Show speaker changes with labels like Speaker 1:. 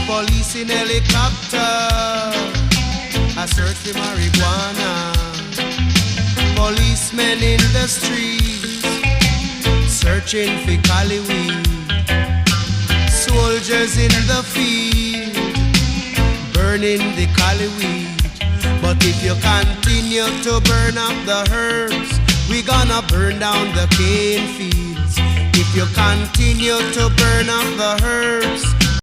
Speaker 1: police in helicopter, a search for marijuana. Policemen in the streets, searching for cali weed. Soldiers in the field, burning the cali weed. But if you continue to burn up the herbs, we gonna burn down the cane fields. If you continue to burn up the herbs,